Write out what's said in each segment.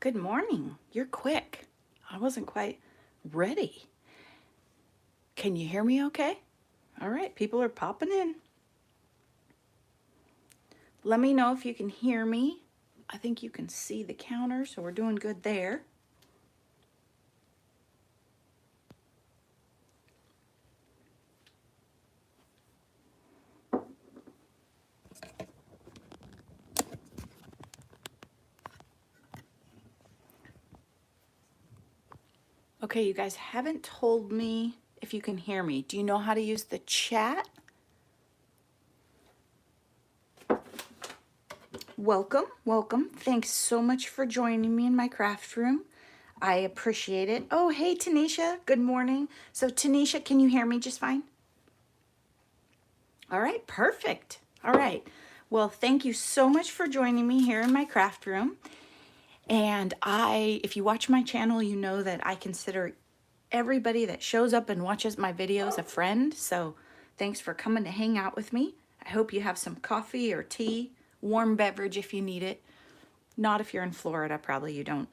Good morning. You're quick. I wasn't quite ready. Can you hear me okay? All right, people are popping in. Let me know if you can hear me. I think you can see the counter, so we're doing good there. Okay, you guys haven't told me if you can hear me. Do you know how to use the chat? Welcome, welcome. Thanks so much for joining me in my craft room. I appreciate it. Oh, hey, Tanisha. Good morning. So, Tanisha, can you hear me just fine? All right, perfect. All right. Well, thank you so much for joining me here in my craft room. And if you watch my channel, you know that I consider everybody that shows up and watches my videos a friend. So thanks for coming to hang out with me. I hope you have some coffee or tea, warm beverage if you need it. Not if you're in Florida, probably you don't.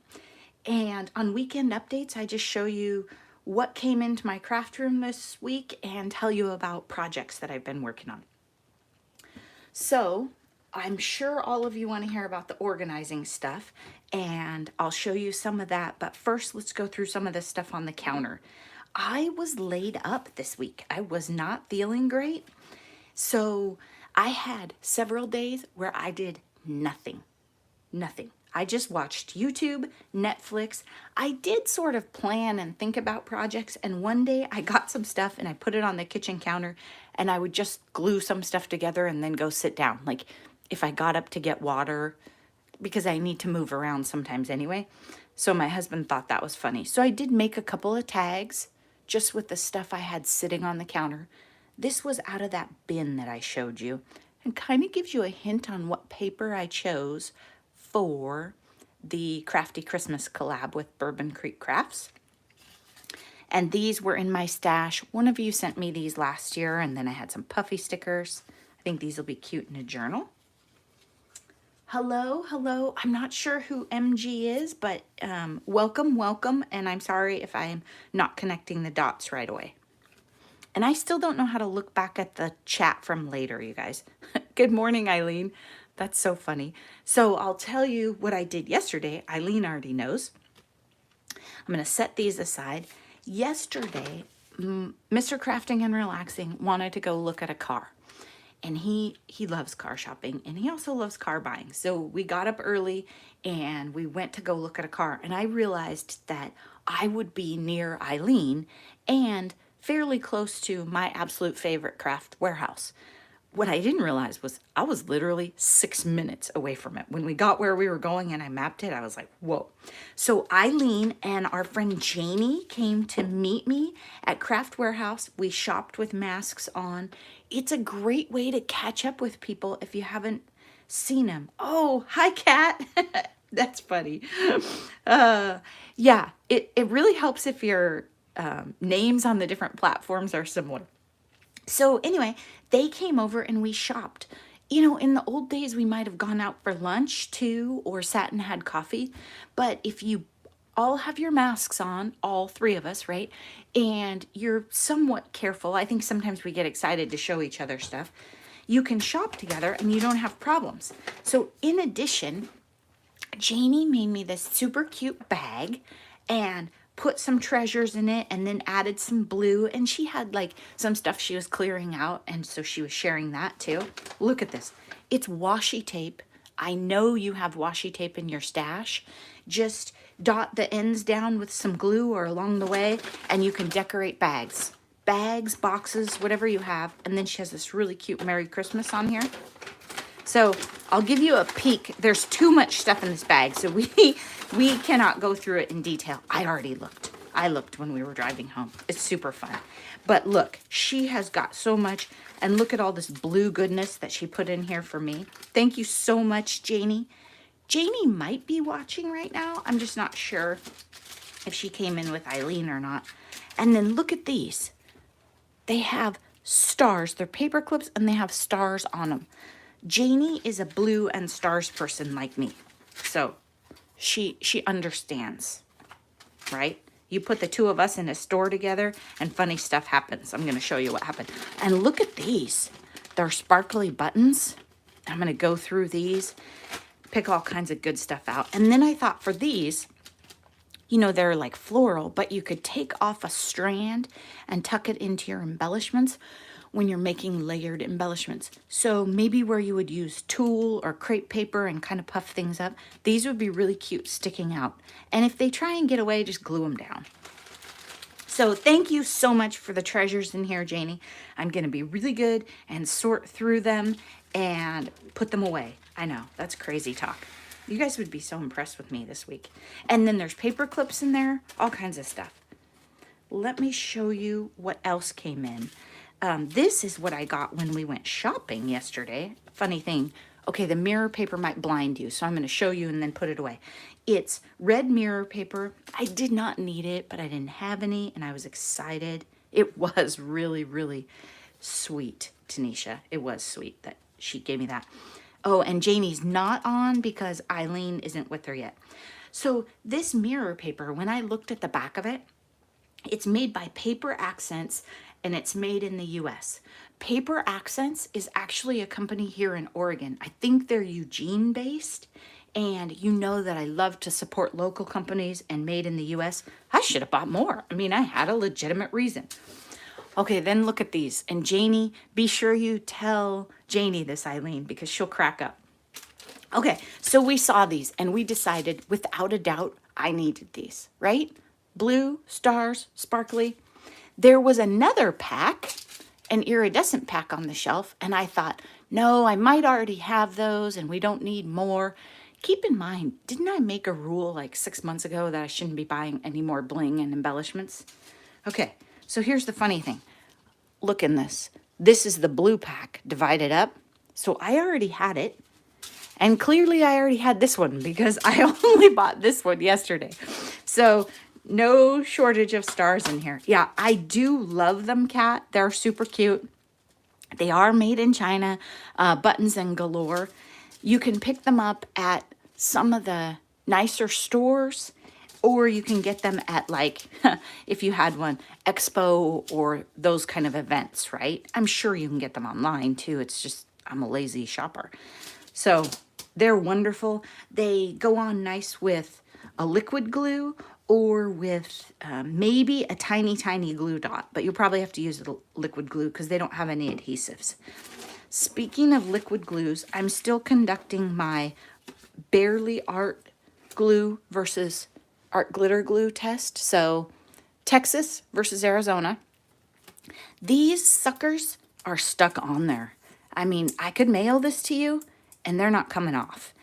And on weekend updates, I just show you what came into my craft room this week and tell you about projects that I've been working on. So I'm sure all of you want to hear about the organizing stuff, and I'll show you some of that. But first, let's go through some of the stuff on the counter. I was laid up this week. I was not feeling great. So I had several days where I did nothing. Nothing. I just watched YouTube, Netflix. I did sort of plan and think about projects, and one day I got some stuff and I put it on the kitchen counter, and I would just glue some stuff together and then go sit down. Like if I got up to get water, because I need to move around sometimes anyway. So my husband thought that was funny. So I did make a couple of tags just with the stuff I had sitting on the counter. This was out of that bin that I showed you, and kind of gives you a hint on what paper I chose for the Crafty Christmas collab with Bourbon Creek Crafts. And these were in my stash. One of you sent me these last year, and then I had some puffy stickers. I think these will be cute in a journal. Hello, hello. I'm not sure who MG is, but welcome, welcome. And I'm sorry if I'm not connecting the dots right away. And I still don't know how to look back at the chat from later, you guys. Good morning, Eileen. That's so funny. So I'll tell you what I did yesterday. Eileen already knows. I'm going to set these aside. Yesterday, Mr. Crafting and Relaxing wanted to go look at a car. And he loves car shopping, and he also loves car buying. So we got up early and we went to go look at a car. And I realized that I would be near Eileen and fairly close to my absolute favorite craft warehouse. What I didn't realize was I was literally 6 minutes away from it. When we got where we were going and I mapped it, I was like, whoa. So Eileen and our friend Janie came to meet me at Craft Warehouse. We shopped with masks on. It's a great way to catch up with people if you haven't seen them. Oh, hi, Kat. That's funny. Yeah, it really helps if your names on the different platforms are similar. So anyway, they came over and we shopped. You know, in the old days, we might have gone out for lunch too, or sat and had coffee. But if you all have your masks on, all three of us, right? And you're somewhat careful. I think sometimes we get excited to show each other stuff. You can shop together and you don't have problems. So in addition, Janie made me this super cute bag and put some treasures in it and then added some blue, and she had like some stuff she was clearing out, and so she was sharing that too. Look at this. It's washi tape. I know you have washi tape in your stash. Just dot the ends down with some glue or along the way, and you can decorate bags, boxes, whatever you have. And then she has this really cute Merry Christmas on here. So I'll give you a peek. There's too much stuff in this bag, so we cannot go through it in detail. I already looked. I looked when we were driving home. It's super fun. But look, she has got so much, and look at all this blue goodness that she put in here for me. Thank you so much, Janie. Janie might be watching right now. I'm just not sure if she came in with Eileen or not. And then look at these. They have stars. They're paper clips, and they have stars on them. Janie is a blue and stars person like me. So she understands, right? You put the two of us in a store together and funny stuff happens. I'm going to show you what happened. And look at these. They're sparkly buttons. I'm going to go through these, pick all kinds of good stuff out. And then I thought for these, you know, they're like floral, but you could take off a strand and tuck it into your embellishments when you're making layered embellishments. So maybe where you would use tulle or crepe paper and kind of puff things up, these would be really cute sticking out. And if they try and get away, just glue them down. So thank you so much for the treasures in here, Janie. I'm going to be really good and sort through them and put them away. I know, that's crazy talk. You guys would be so impressed with me this week. And then there's paper clips in there, all kinds of stuff. Let me show you what else came in. This is what I got when we went shopping yesterday. Funny thing. Okay, the mirror paper might blind you, so I'm going to show you and then put it away. It's red mirror paper. I did not need it, but I didn't have any, and I was excited. It was really, really sweet, Tanisha. It was sweet that she gave me that. Oh, and Janie's not on because Eileen isn't with her yet. So this mirror paper, when I looked at the back of it, it's made by Paper Accents, and it's made in the US. Paper Accents is actually a company here in Oregon. I think they're Eugene based, and you know that I love to support local companies and made in the US. I should have bought more. I mean, I had a legitimate reason. Okay, then look at these. And Janie, be sure you tell Janie this, Eileen, because she'll crack up. Okay, so we saw these and we decided without a doubt I needed these, right? Blue, stars, sparkly. There was another pack, an iridescent pack on the shelf, and I thought, no, I might already have those and we don't need more. Keep in mind, didn't I make a rule like 6 months ago that I shouldn't be buying any more bling and embellishments? Okay, so here's the funny thing. Look in this. This is the blue pack divided up. So I already had it. And clearly I already had this one because I only bought this one yesterday. So no shortage of stars in here. Yeah, I do love them, Kat. They're super cute. They are made in China, buttons and galore. You can pick them up at some of the nicer stores, or you can get them at, like, if you had one, Expo or those kind of events, right? I'm sure you can get them online too. It's just, I'm a lazy shopper. So they're wonderful. They go on nice with a liquid glue or with maybe a tiny, tiny glue dot, but you'll probably have to use the liquid glue because they don't have any adhesives. Speaking of liquid glues, I'm still conducting my Barely Art glue versus Art Glitter glue test. So Texas versus Arizona. These suckers are stuck on there. I mean, I could mail this to you and they're not coming off.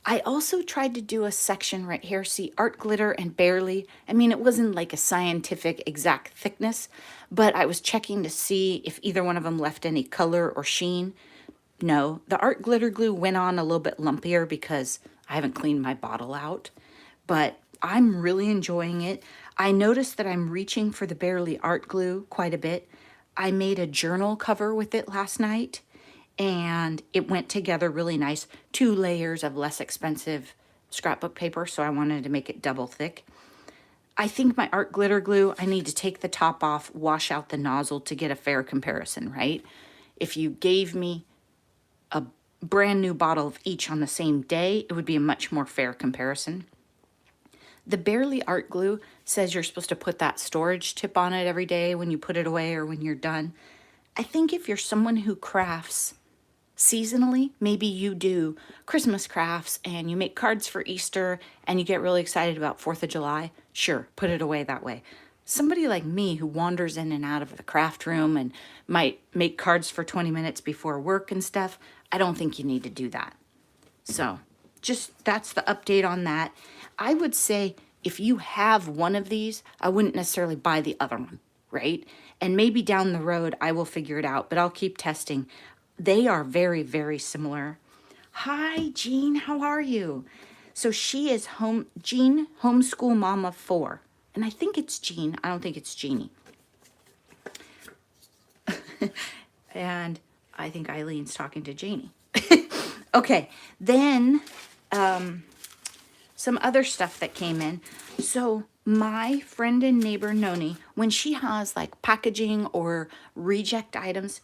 I also tried to do a section right here. See, Art Glitter and Barely. I mean, it wasn't like a scientific exact thickness, but I was checking to see if either one of them left any color or sheen. No, the Art Glitter glue went on a little bit lumpier because I haven't cleaned my bottle out, but I'm really enjoying it. I noticed that I'm reaching for the Barely Art glue quite a bit. I made a journal cover with it last night, and it went together really nice. 2 layers of less expensive scrapbook paper, so I wanted to make it double thick. I think my Art Glitter glue, I need to take the top off, wash out the nozzle to get a fair comparison, right? If you gave me a brand new bottle of each on the same day, it would be a much more fair comparison. The Barely Art glue says you're supposed to put that storage tip on it every day when you put it away or when you're done. I think if you're someone who crafts seasonally, maybe you do Christmas crafts and you make cards for Easter and you get really excited about 4th of July, sure, put it away that way. Somebody like me who wanders in and out of the craft room and might make cards for 20 minutes before work and stuff, I don't think you need to do that. So just that's the update on that. I would say if you have one of these, I wouldn't necessarily buy the other one, right? And maybe down the road I will figure it out, but I'll keep testing. They are very, very similar. Hi, Jean, how are you? So she is Jean, homeschool mama 4. And I think it's Jean. I don't think it's Jeannie. And I think Eileen's talking to Janie. Okay, then some other stuff that came in. So my friend and neighbor Noni, when she has like packaging or reject items,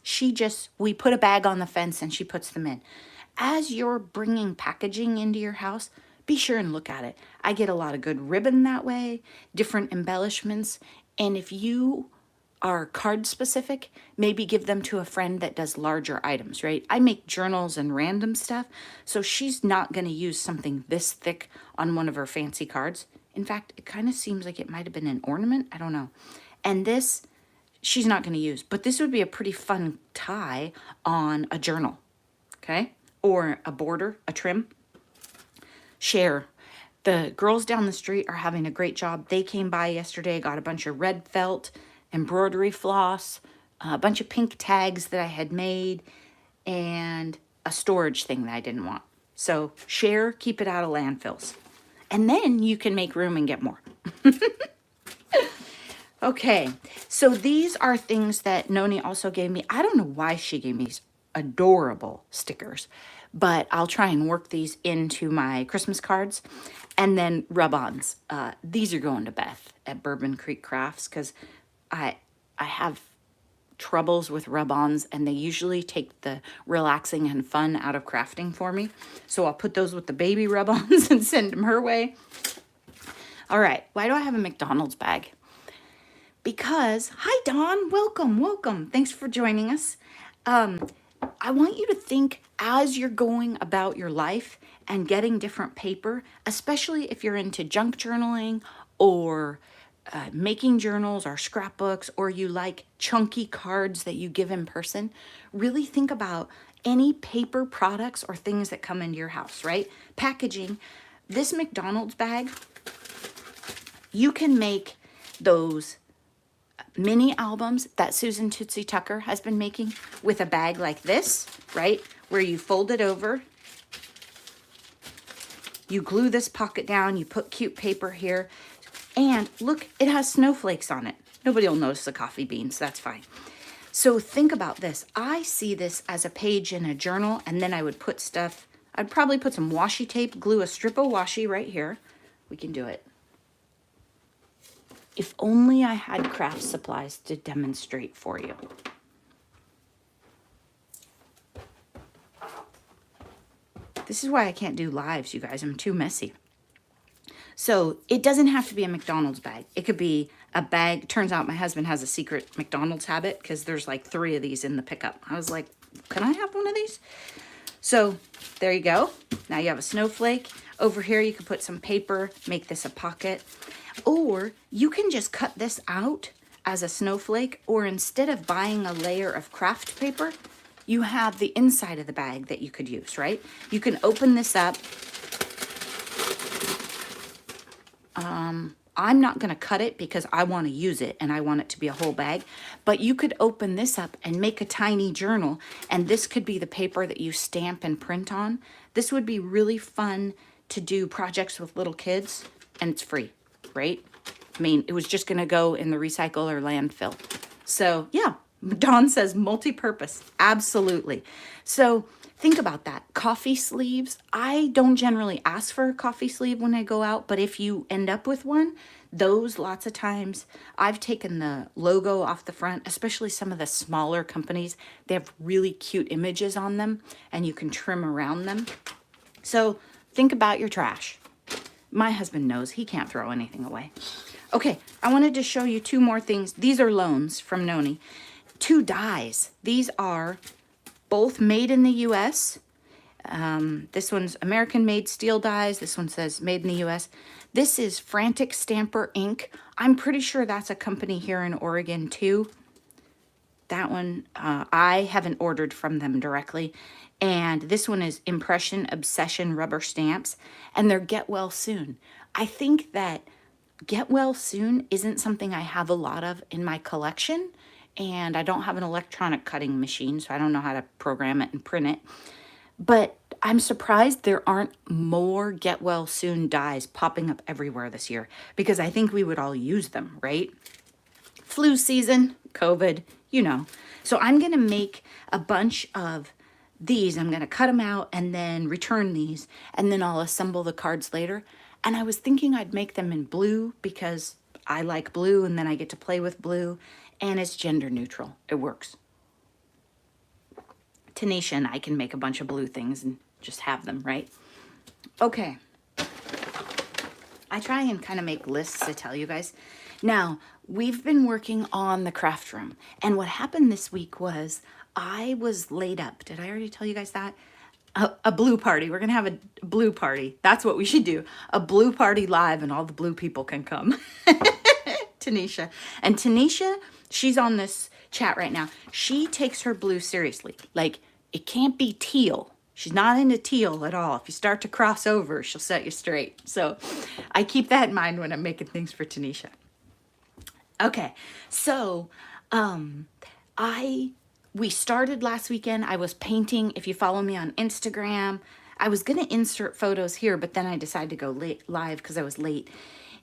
we put a bag on the fence and she puts them in. As you're bringing packaging into your house, be sure and look at it. I get a lot of good ribbon that way, different embellishments. And if you are card specific, maybe give them to a friend that does larger items, right? I make journals and random stuff, so she's not going to use something this thick on one of her fancy cards. In fact, it kind of seems like it might have been an ornament. I don't know. And this, she's not going to use, but this would be a pretty fun tie on a journal, okay? Or a border, a trim. Share. The girls down the street are having a great job. They came by yesterday, got a bunch of red felt, embroidery floss, a bunch of pink tags that I had made, and a storage thing that I didn't want. So share, keep it out of landfills. And then you can make room and get more. Okay, so these are things that Noni also gave me. I don't know why she gave me these adorable stickers, but I'll try and work these into my Christmas cards. And then rub-ons. These are going to Beth at Bourbon Creek Crafts because I have troubles with rub-ons, and they usually take the relaxing and fun out of crafting for me. So I'll put those with the baby rub-ons and send them her way. All right, why do I have a McDonald's bag? Because, hi Dawn, welcome, welcome. Thanks for joining us. I want you to think as you're going about your life and getting different paper, especially if you're into junk journaling or making journals or scrapbooks, or you like chunky cards that you give in person, really think about any paper products or things that come into your house, right? Packaging. This McDonald's bag, you can make those mini albums that Susan Tootsie Tucker has been making with a bag like this, right? Where you fold it over, you glue this pocket down, you put cute paper here, and look, it has snowflakes on it. Nobody will notice the coffee beans, that's fine. So think about this. I see this as a page in a journal, and then I would put stuff, I'd probably put some washi tape, glue a strip of washi right here. We can do it. If only I had craft supplies to demonstrate for you. This is why I can't do lives, you guys. I'm too messy. So it doesn't have to be a McDonald's bag. It could be a bag. Turns out my husband has a secret McDonald's habit because there's like 3 of these in the pickup. I was like, can I have one of these? So there you go. Now you have a snowflake. Over here you can put some paper, make this a pocket. Or you can just cut this out as a snowflake, or instead of buying a layer of craft paper, you have the inside of the bag that you could use, right? You can open this up. I'm not going to cut it because I want to use it and I want it to be a whole bag, but you could open this up and make a tiny journal, and this could be the paper that you stamp and print on. This would be really fun to do projects with little kids, and it's free, right? I mean, it was just going to go in the recycle or landfill. So yeah, Dawn says multi-purpose. Absolutely. So think about that. Coffee sleeves. I don't generally ask for a coffee sleeve when I go out, but if you end up with one, those lots of times I've taken the logo off the front, especially some of the smaller companies. They have really cute images on them and you can trim around them. So think about your trash. My husband knows he can't throw anything away. Okay, I wanted to show you 2 more things. These are loans from Noni. 2 dies. These are both made in the U.S. This one's American-made steel dies. This one says made in the U.S. This is Frantic Stamper ink. I'm pretty sure that's a company here in Oregon too. That one, I haven't ordered from them directly. And this one is Impression Obsession rubber stamps, and they're get well soon. I think that get well soon isn't something I have a lot of in my collection, and I don't have an electronic cutting machine, so I don't know how to program it and print it. But I'm surprised there aren't more get well soon dies popping up everywhere this year, because I think we would all use them, right? Flu season, COVID, you know. So I'm going to make a bunch of these. I'm going to cut them out and then return these, and then I'll assemble the cards later. And I was thinking I'd make them in blue because I like blue and then I get to play with blue and it's gender neutral. It works. Tanisha and I can make a bunch of blue things and just have them, right? Okay. I try and kind of make lists to tell you guys. Now, we've been working on the craft room. And what happened this week was I was laid up. Did I already tell you guys that? A blue party. We're going to have a blue party. That's what we should do. A blue party live and all the blue people can come. Tanisha. And Tanisha, she's on this chat right now. She takes her blue seriously. Like, it can't be teal. She's not into teal at all. If you start to cross over, she'll set you straight. So I keep that in mind when I'm making things for Tanisha. Okay, so we started last weekend. I was painting. If you follow me on Instagram, I was going to insert photos here, but then I decided to go live because I was late.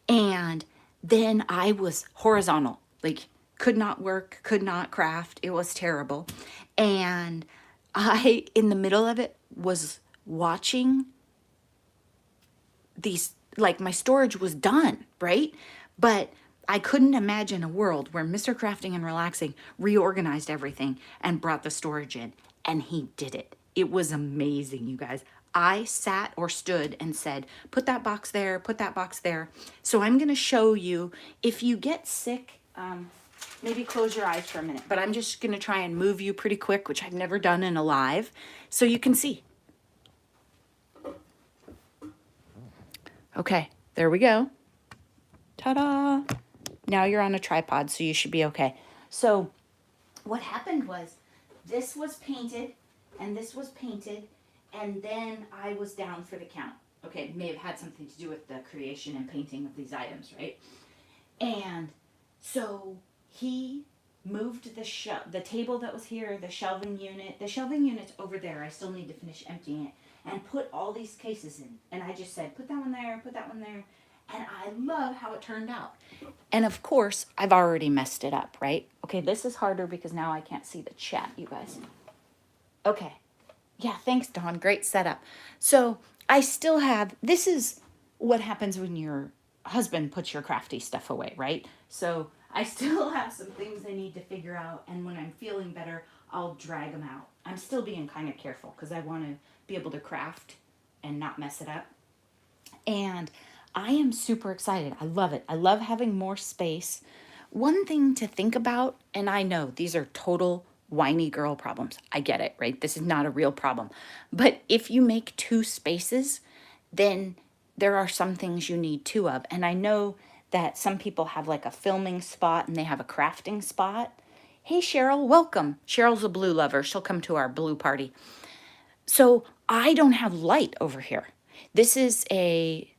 And then I was horizontal, like could not work, could not craft. It was terrible. And I, in the middle of it, was watching these, like my storage was done, right? But I couldn't imagine a world where Mr. Crafting and Relaxing reorganized everything and brought the storage in. And he did it. It was amazing, you guys. I sat or stood and said, put that box there, put that box there. So I'm going to show you, if you get sick, maybe close your eyes for a minute, but I'm just going to try and move you pretty quick, which I've never done in a live, so you can see. Okay, there we go. Ta-da! Now you're on a tripod, so you should be okay. So what happened was this was painted and this was painted, and then I was down for the count. Okay, it may have had something to do with the creation and painting of these items, right? And so he moved the table that was here, the shelving unit. The shelving unit's over there. I still need to finish emptying it. And put all these cases in. And I just said, put that one there, put that one there. And I love how it turned out. And of course, I've already messed it up, right? Okay, this is harder because now I can't see the chat, you guys. Okay. Yeah, thanks, Dawn. Great setup. So I still have, this is what happens when your husband puts your crafty stuff away, right? So I still have some things I need to figure out. And when I'm feeling better, I'll drag them out. I'm still being kind of careful because I want to be able to craft and not mess it up. And I am super excited. I love it. I love having more space. One thing to think about, and I know these are total whiny girl problems. I get it, right? This is not a real problem. But if you make two spaces, then there are some things you need two of. And I know that some people have like a filming spot and they have a crafting spot. Hey, Cheryl, welcome. Cheryl's a blue lover. She'll come to our blue party. So I don't have light over here. This is a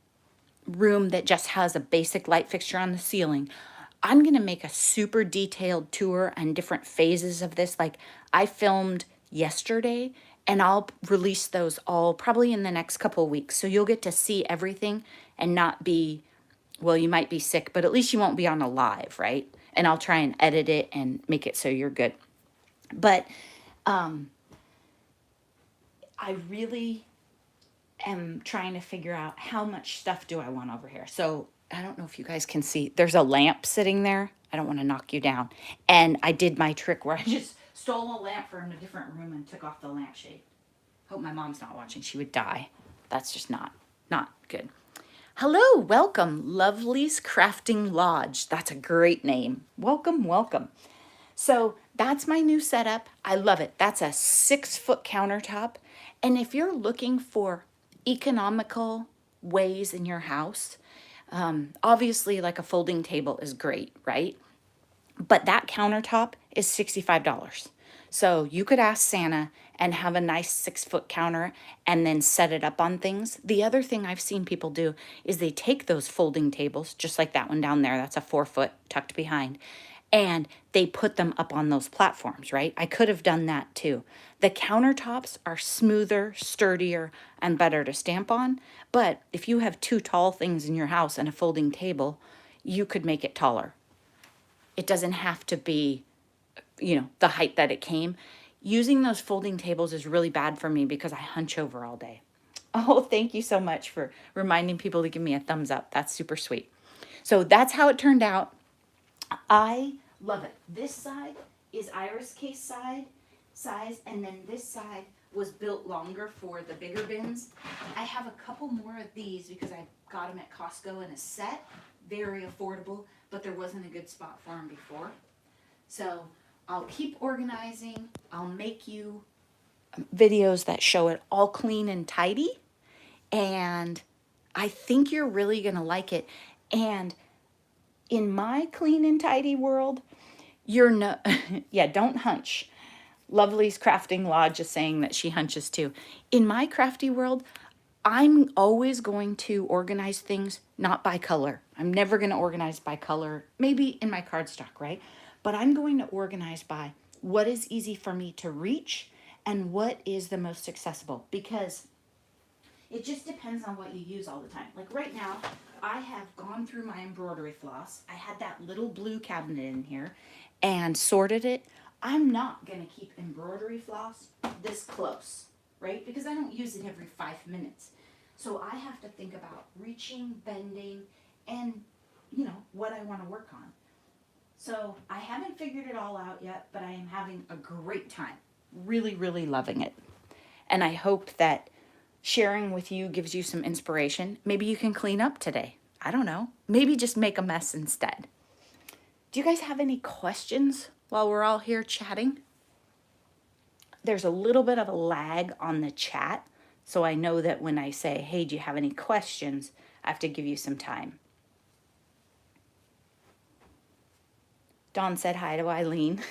room that just has a basic light fixture on the ceiling. I'm going to make a super detailed tour on different phases of this. Like I filmed yesterday and I'll release those all probably in the next couple of weeks. So you'll get to see everything and not be, well, you might be sick, but at least you won't be on a live, right? And I'll try and edit it and make it so you're good. But I really am trying to figure out how much stuff do I want over here. So I don't know if you guys can see. There's a lamp sitting there. I don't want to knock you down. And I did my trick where I just stole a lamp from a different room and took off the lampshade. Hope my mom's not watching. She would die. That's just not good. Hello, welcome. Lovely's Crafting Lodge. That's a great name. Welcome, welcome. So that's my new setup. I love it. That's a 6-foot countertop. And if you're looking for economical ways in your house, obviously like a folding table is great, right? But that countertop is $65. So you could ask Santa and have a nice 6-foot counter and then set it up on things. The other thing I've seen people do is they take those folding tables, just like that one down there, that's a 4-foot tucked behind, and they put them up on those platforms, right? I could have done that too. The countertops are smoother, sturdier, and better to stamp on. But if you have 2 tall things in your house and a folding table, you could make it taller. It doesn't have to be, the height that it came. Using those folding tables is really bad for me because I hunch over all day. Oh, thank you so much for reminding people to give me a thumbs up. That's super sweet. So that's how it turned out. I love it. This side is iris case size, and then this side was built longer for the bigger bins. I have a couple more of these because I got them at Costco in a set, very affordable, but there wasn't a good spot for them before. So I'll keep organizing. I'll make you videos that show it all clean and tidy, and I think you're really gonna like it. And in my clean and tidy world, you're no, yeah, don't hunch. Lovely's Crafting Lodge is saying that she hunches too. In my crafty world, I'm always going to organize things not by color. I'm never going to organize by color, maybe in my cardstock, right? But I'm going to organize by what is easy for me to reach and what is the most accessible, because it just depends on what you use all the time. Like right now, I have gone through my embroidery floss. I had that little blue cabinet in here and sorted it. I'm not going to keep embroidery floss this close, right? Because I don't use it every 5 minutes. So I have to think about reaching, bending, and, you know, what I want to work on. So I haven't figured it all out yet, but I am having a great time. Really, really loving it. And I hope that sharing with you gives you some inspiration. Maybe you can clean up today. I don't know. Maybe just make a mess instead. Do you guys have any questions while we're all here chatting? There's a little bit of a lag on the chat, so I know that when I say, hey, do you have any questions, I have to give you some time. Dawn said hi to Eileen.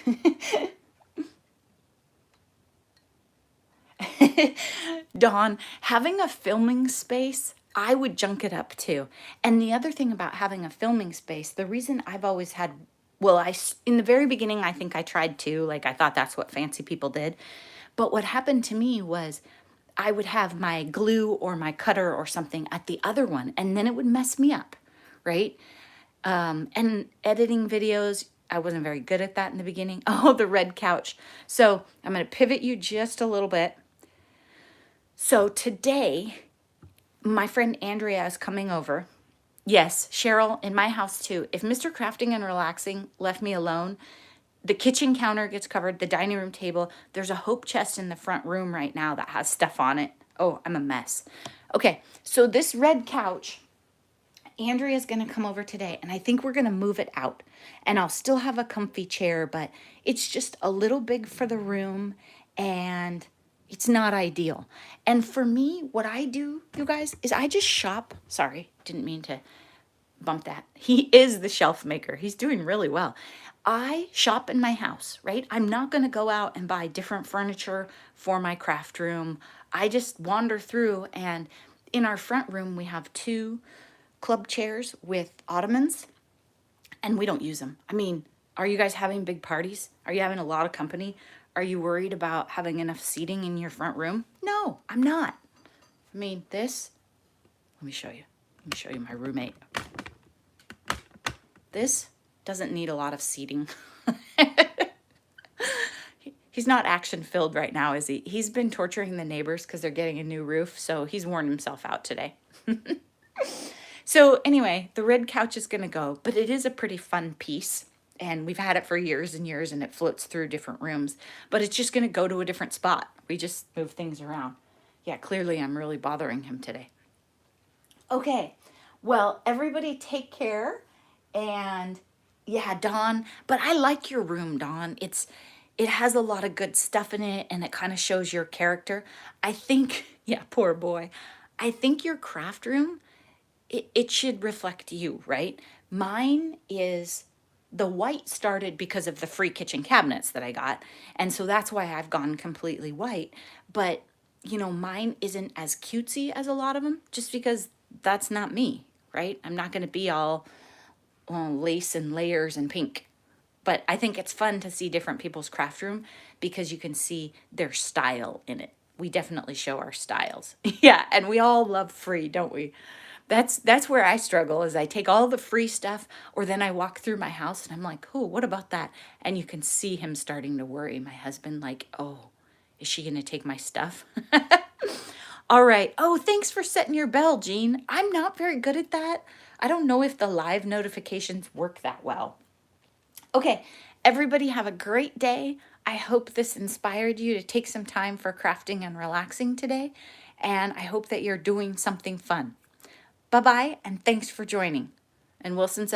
Dawn, having a filming space, I would junk it up too. And the other thing about having a filming space, the reason I've always had, well, in the very beginning, I think I tried to, like I thought that's what fancy people did. But what happened to me was I would have my glue or my cutter or something at the other one, and then it would mess me up, right? And editing videos, I wasn't very good at that in the beginning. Oh, the red couch. So I'm going to pivot you just a little bit. So today, my friend Andrea is coming over. Yes, Cheryl, in my house too. If Mr. Crafting and Relaxing left me alone, the kitchen counter gets covered, the dining room table. There's a hope chest in the front room right now that has stuff on it. Oh, I'm a mess. Okay, so this red couch, Andrea's going to come over today, and I think we're going to move it out. And I'll still have a comfy chair, but it's just a little big for the room, and it's not ideal. And for me, what I do, you guys, is I just shop. Sorry, didn't mean to bump that. He is the shelf maker. He's doing really well. I shop in my house, right? I'm not going to go out and buy different furniture for my craft room. I just wander through, and in our front room, we have 2 club chairs with ottomans, and we don't use them. I mean, are you guys having big parties? Are you having a lot of company? Are you worried about having enough seating in your front room? No, I'm not. I mean, this, let me show you. Let me show you my roommate. This doesn't need a lot of seating. He's not action filled right now, is he? He's been torturing the neighbors because they're getting a new roof, so he's worn himself out today. So anyway, the red couch is going to go, but it is a pretty fun piece. And we've had it for years and years, and it floats through different rooms. But it's just going to go to a different spot. We just move things around. Yeah, clearly I'm really bothering him today. Okay, well, everybody take care. And yeah, Dawn, but I like your room, Dawn. It has a lot of good stuff in it, and it kind of shows your character. I think, yeah, poor boy. I think your craft room, it should reflect you, right? Mine is, the white started because of the free kitchen cabinets that I got. And so that's why I've gone completely white. But, you know, mine isn't as cutesy as a lot of them, just because that's not me, right? I'm not going to be all lace and layers and pink. But I think it's fun to see different people's craft room because you can see their style in it. We definitely show our styles. Yeah, and we all love free, don't we? That's where I struggle, is I take all the free stuff, or then I walk through my house and I'm like, oh, what about that? And you can see him starting to worry, my husband, like, oh, is she going to take my stuff? All right. Oh, thanks for setting your bell, Jean. I'm not very good at that. I don't know if the live notifications work that well. Okay, everybody have a great day. I hope this inspired you to take some time for crafting and relaxing today. And I hope that you're doing something fun. Bye-bye, and thanks for joining. And Wilson says,